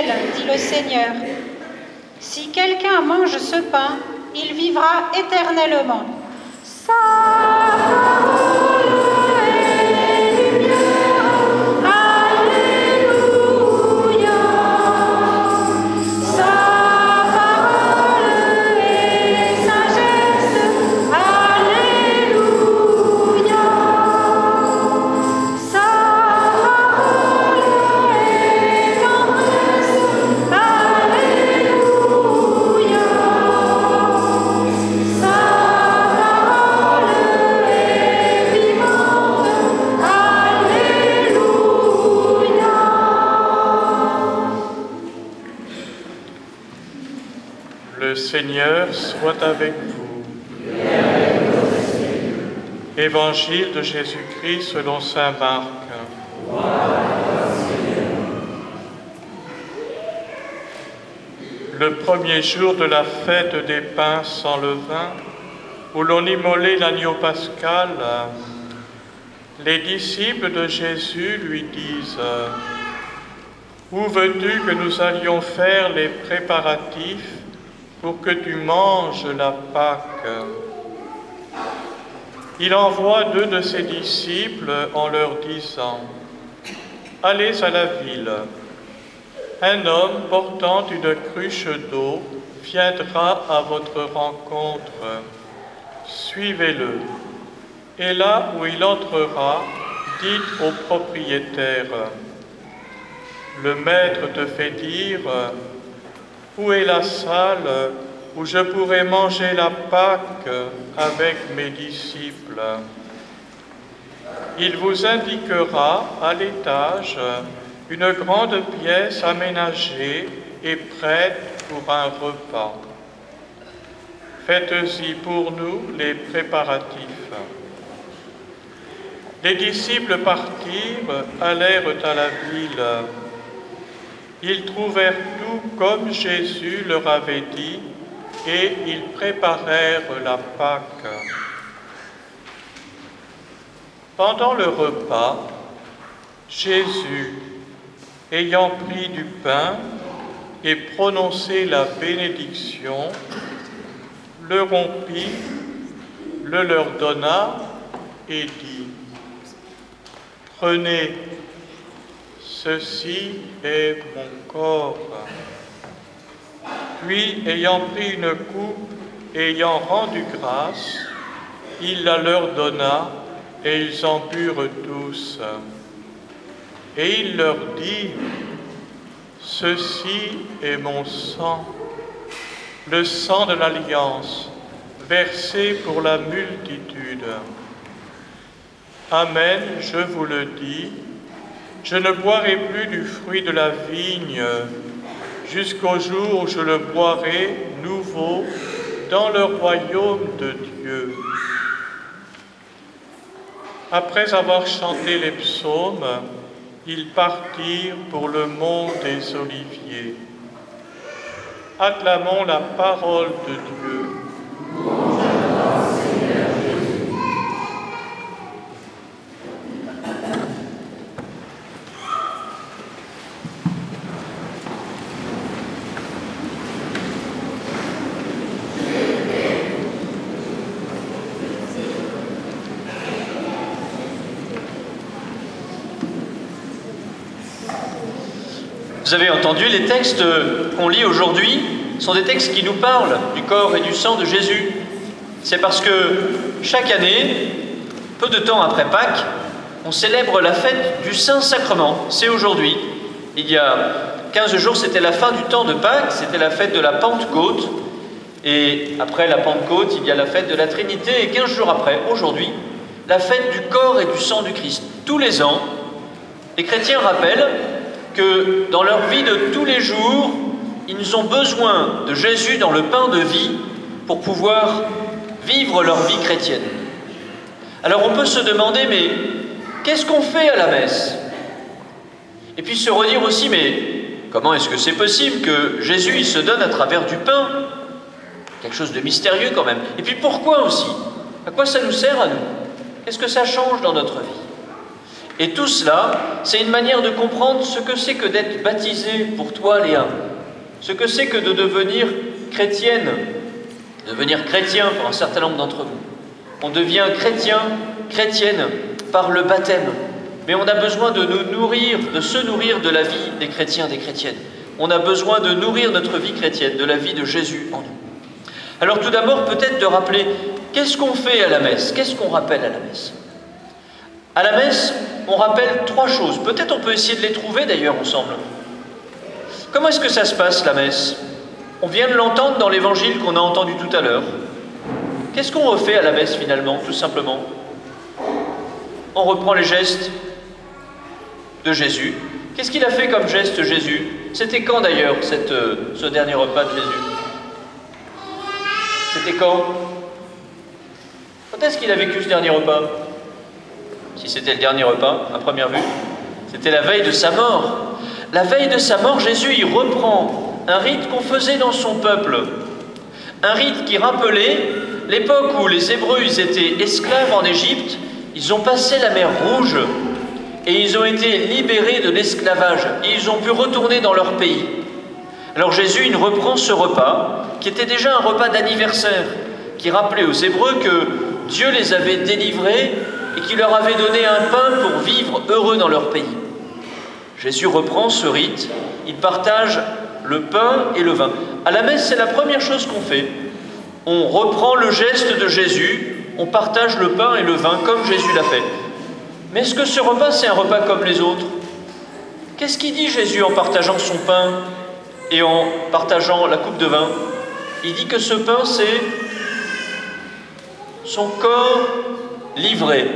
ciel, dit le Seigneur. Si quelqu'un mange ce pain, il vivra éternellement. Sa parole est lumière. Alléluia. Sa parole est sagesse. Alléluia. Sa parole est tendresse. Alléluia. Sa parole est vivante. Alléluia. Le Seigneur soit avec vous. Évangile de Jésus-Christ selon saint Marc. Le premier jour de la fête des pains sans levain, où l'on immolait l'agneau pascal, les disciples de Jésus lui disent « Où veux-tu que nous allions faire les préparatifs pour que tu manges la Pâque ?» Il envoie 2 de ses disciples en leur disant « Allez à la ville. Un homme portant une cruche d'eau viendra à votre rencontre. Suivez-le. Et là où il entrera, dites au propriétaire, le maître te fait dire, où est la salle où je pourrai manger la Pâque avec mes disciples? Il vous indiquera à l'étage une grande pièce aménagée et prête pour un repas. Faites-y pour nous les préparatifs. Les disciples partirent, allèrent à la ville. Ils trouvèrent tout comme Jésus leur avait dit, et ils préparèrent la Pâque. Pendant le repas, Jésus, ayant pris du pain et prononcé la bénédiction, le rompit, le leur donna et dit, « Prenez, ceci est mon corps. » Puis, ayant pris une coupe et ayant rendu grâce, il la leur donna et ils en burent tous. Et il leur dit, « Ceci est mon sang, le sang de l'alliance, versé pour la multitude. Amen, je vous le dis, je ne boirai plus du fruit de la vigne jusqu'au jour où je le boirai nouveau dans le royaume de Dieu. » Après avoir chanté les psaumes, ils partirent pour le mont des Oliviers. Acclamons la parole de Dieu. Vous avez entendu, les textes qu'on lit aujourd'hui sont des textes qui nous parlent du corps et du sang de Jésus. C'est parce que chaque année, peu de temps après Pâques, on célèbre la fête du Saint-Sacrement. C'est aujourd'hui. Il y a 15 jours, c'était la fin du temps de Pâques, c'était la fête de la Pentecôte. Et après la Pentecôte, il y a la fête de la Trinité. Et 15 jours après, aujourd'hui, la fête du corps et du sang du Christ. Tous les ans, les chrétiens rappellent que dans leur vie de tous les jours, ils ont besoin de Jésus dans le pain de vie pour pouvoir vivre leur vie chrétienne. Alors on peut se demander, mais qu'est-ce qu'on fait à la messe? Et puis se redire aussi, mais comment est-ce que c'est possible que Jésus il se donne à travers du pain? Quelque chose de mystérieux quand même. Et puis pourquoi aussi? À quoi ça nous sert à nous? Qu'est-ce que ça change dans notre vie? Et tout cela, c'est une manière de comprendre ce que c'est que d'être baptisé pour toi, Léa. Ce que c'est que de devenir chrétienne, devenir chrétien pour un certain nombre d'entre vous. On devient chrétien, chrétienne par le baptême. Mais on a besoin de nous nourrir, de se nourrir de la vie des chrétiens, des chrétiennes. On a besoin de nourrir notre vie chrétienne, de la vie de Jésus en nous. Alors tout d'abord, peut-être de rappeler, qu'est-ce qu'on fait à la messe? Qu'est-ce qu'on rappelle à la messe? À la messe, on rappelle 3 choses. Peut-être on peut essayer de les trouver d'ailleurs ensemble. Comment est-ce que ça se passe, la messe? On vient de l'entendre dans l'évangile qu'on a entendu tout à l'heure. Qu'est-ce qu'on refait à la messe finalement, tout simplement? On reprend les gestes de Jésus. Qu'est-ce qu'il a fait comme geste, Jésus? C'était quand d'ailleurs, ce dernier repas de Jésus? C'était quand? Quand est-ce qu'il a vécu ce dernier repas? Si c'était le dernier repas, à première vue, c'était la veille de sa mort. La veille de sa mort, Jésus, il reprend un rite qu'on faisait dans son peuple. Un rite qui rappelait l'époque où les Hébreux, ils étaient esclaves en Égypte, ils ont passé la mer Rouge et ils ont été libérés de l'esclavage et ils ont pu retourner dans leur pays. Alors Jésus, il reprend ce repas, qui était déjà un repas d'anniversaire, qui rappelait aux Hébreux que Dieu les avait délivrés et qu'il leur avait donné un pain pour vivre heureux dans leur pays. Jésus reprend ce rite, il partage le pain et le vin. À la messe, c'est la première chose qu'on fait. On reprend le geste de Jésus, on partage le pain et le vin comme Jésus l'a fait. Mais est-ce que ce repas, c'est un repas comme les autres? Qu'est-ce qu'il dit Jésus en partageant son pain et en partageant la coupe de vin? Il dit que ce pain, c'est son corps livré.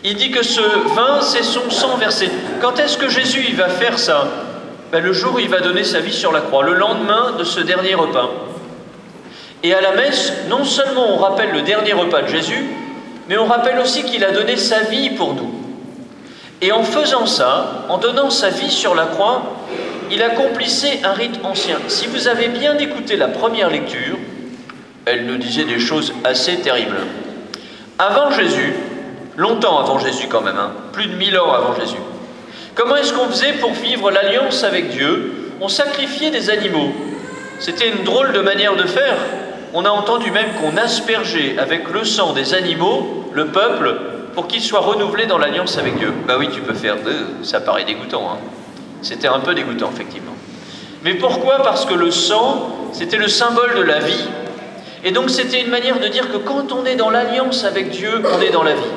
Il dit que ce vin, c'est son sang versé. Quand est-ce que Jésus il va faire ça? Le jour où il va donner sa vie sur la croix, le lendemain de ce dernier repas. Et à la messe, non seulement on rappelle le dernier repas de Jésus, mais on rappelle aussi qu'il a donné sa vie pour nous. Et en faisant ça, en donnant sa vie sur la croix, il accomplissait un rite ancien. Si vous avez bien écouté la première lecture, elle nous disait des choses assez terribles. Avant Jésus, longtemps avant Jésus quand même, plus de 1000 ans avant Jésus, comment est-ce qu'on faisait pour vivre l'alliance avec Dieu? On sacrifiait des animaux. C'était une drôle de manière de faire. On a entendu même qu'on aspergeait avec le sang des animaux le peuple pour qu'il soit renouvelé dans l'alliance avec Dieu. Bah oui, tu peux faire ça paraît dégoûtant. C'était un peu dégoûtant, effectivement. Mais pourquoi? Parce que le sang, c'était le symbole de la vie. Et donc c'était une manière de dire que quand on est dans l'alliance avec Dieu, on est dans la vie.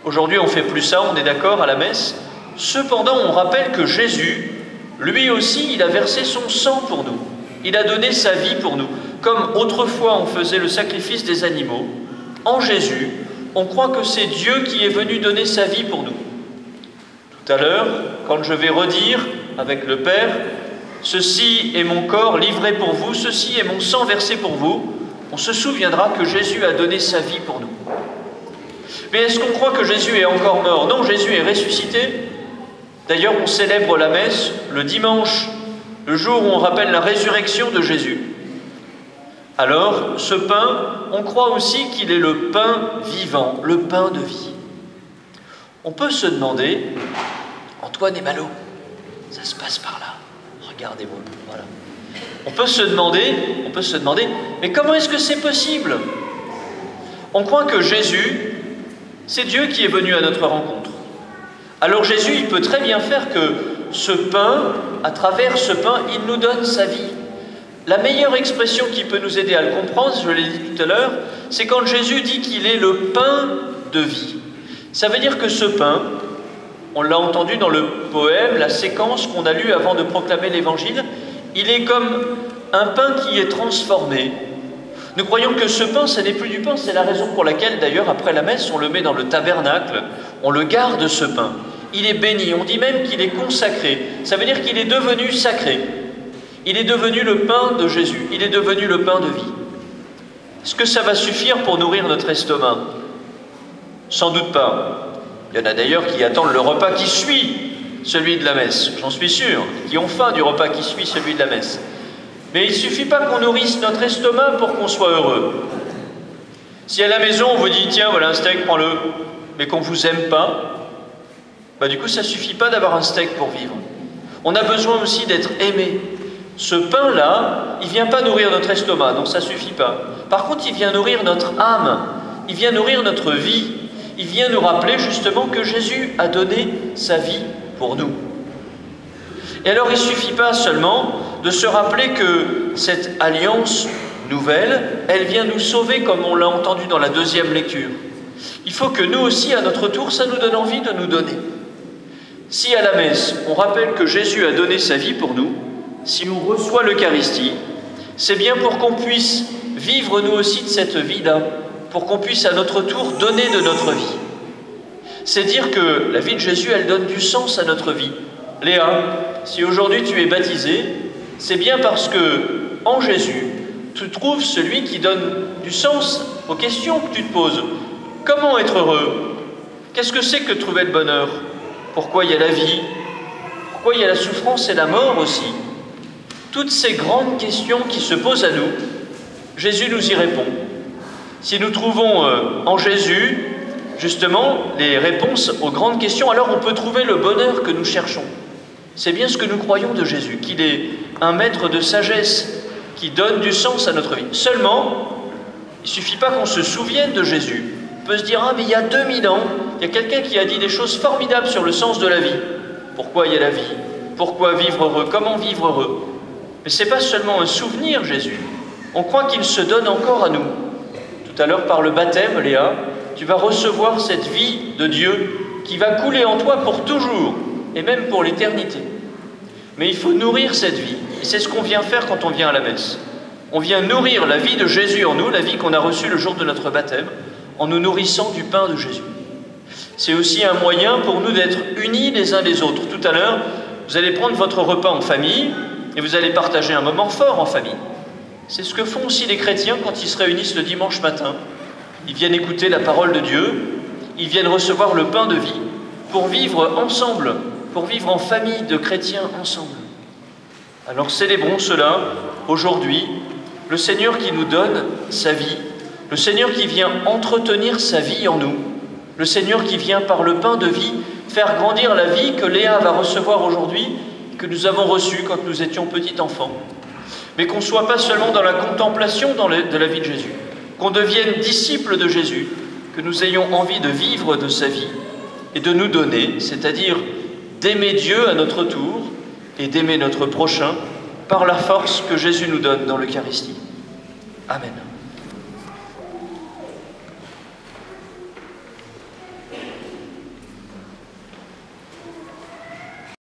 Aujourd'hui, on ne fait plus ça, on est d'accord à la messe. Cependant, on rappelle que Jésus, lui aussi, il a versé son sang pour nous. Il a donné sa vie pour nous. Comme autrefois, on faisait le sacrifice des animaux, en Jésus, on croit que c'est Dieu qui est venu donner sa vie pour nous. Tout à l'heure, quand je vais redire avec le Père, « Ceci est mon corps livré pour vous, ceci est mon sang versé pour vous », on se souviendra que Jésus a donné sa vie pour nous. Mais est-ce qu'on croit que Jésus est encore mort? Non, Jésus est ressuscité. D'ailleurs, on célèbre la messe le dimanche, le jour où on rappelle la résurrection de Jésus. Alors, ce pain, on croit aussi qu'il est le pain vivant, le pain de vie. On peut se demander, Antoine et Malo, ça se passe par là, regardez-vous, voilà. On peut se demander, mais comment est-ce que c'est possible? On croit que Jésus, c'est Dieu qui est venu à notre rencontre. Alors Jésus, il peut très bien faire que ce pain, à travers ce pain, il nous donne sa vie. La meilleure expression qui peut nous aider à le comprendre, je l'ai dit tout à l'heure, c'est quand Jésus dit qu'il est le pain de vie. Ça veut dire que ce pain, on l'a entendu dans le poème, la séquence qu'on a lue avant de proclamer l'Évangile, il est comme un pain qui est transformé. Nous croyons que ce pain, ce n'est plus du pain, c'est la raison pour laquelle, d'ailleurs, après la messe, on le met dans le tabernacle, on le garde ce pain. Il est béni, on dit même qu'il est consacré. Ça veut dire qu'il est devenu sacré. Il est devenu le pain de Jésus, il est devenu le pain de vie. Est-ce que ça va suffire pour nourrir notre estomac? Sans doute pas. Il y en a d'ailleurs qui attendent le repas qui suit celui de la messe, j'en suis sûr, qui ont faim du repas qui suit celui de la messe. Mais il ne suffit pas qu'on nourrisse notre estomac pour qu'on soit heureux. Si à la maison on vous dit « tiens, voilà un steak, prends-le », mais qu'on ne vous aime pas, Du coup, ça ne suffit pas d'avoir un steak pour vivre. On a besoin aussi d'être aimé. Ce pain-là, il ne vient pas nourrir notre estomac, donc ça ne suffit pas. Par contre, il vient nourrir notre âme, il vient nourrir notre vie. Il vient nous rappeler justement que Jésus a donné sa vie pour nous. Et alors, il ne suffit pas seulement de se rappeler que cette alliance nouvelle, elle vient nous sauver comme on l'a entendu dans la deuxième lecture. Il faut que nous aussi, à notre tour, ça nous donne envie de nous donner. Si à la messe, on rappelle que Jésus a donné sa vie pour nous, si on reçoit l'Eucharistie, c'est bien pour qu'on puisse vivre nous aussi de cette vie-là, pour qu'on puisse à notre tour donner de notre vie. C'est dire que la vie de Jésus, elle donne du sens à notre vie. Léa, si aujourd'hui tu es baptisée, c'est bien parce que en Jésus, tu trouves celui qui donne du sens aux questions que tu te poses. Comment être heureux? Qu'est-ce que c'est que trouver le bonheur? Pourquoi il y a la vie? Pourquoi il y a la souffrance et la mort aussi? Toutes ces grandes questions qui se posent à nous, Jésus nous y répond. Si nous trouvons en Jésus, justement, les réponses aux grandes questions, alors on peut trouver le bonheur que nous cherchons. C'est bien ce que nous croyons de Jésus, qu'il est un maître de sagesse qui donne du sens à notre vie. Seulement, il ne suffit pas qu'on se souvienne de Jésus. On peut se dire, ah mais il y a 2000 ans, il y a quelqu'un qui a dit des choses formidables sur le sens de la vie. Pourquoi il y a la vie? Pourquoi vivre heureux? Comment vivre heureux? Mais ce n'est pas seulement un souvenir, Jésus. On croit qu'il se donne encore à nous. Tout à l'heure, par le baptême, Léa, tu vas recevoir cette vie de Dieu qui va couler en toi pour toujours, et même pour l'éternité. Mais il faut nourrir cette vie, et c'est ce qu'on vient faire quand on vient à la messe. On vient nourrir la vie de Jésus en nous, la vie qu'on a reçue le jour de notre baptême, en nous nourrissant du pain de Jésus. C'est aussi un moyen pour nous d'être unis les uns les autres. Tout à l'heure, vous allez prendre votre repas en famille, et vous allez partager un moment fort en famille. C'est ce que font aussi les chrétiens quand ils se réunissent le dimanche matin. Ils viennent écouter la parole de Dieu, ils viennent recevoir le pain de vie pour vivre ensemble, pour vivre en famille de chrétiens ensemble. Alors célébrons cela aujourd'hui, le Seigneur qui nous donne sa vie, le Seigneur qui vient entretenir sa vie en nous, le Seigneur qui vient par le pain de vie faire grandir la vie que Léa va recevoir aujourd'hui, que nous avons reçue quand nous étions petits enfants. Mais qu'on ne soit pas seulement dans la contemplation de la vie de Jésus, qu'on devienne disciples de Jésus, que nous ayons envie de vivre de sa vie et de nous donner, c'est-à-dire d'aimer Dieu à notre tour et d'aimer notre prochain par la force que Jésus nous donne dans l'Eucharistie. Amen.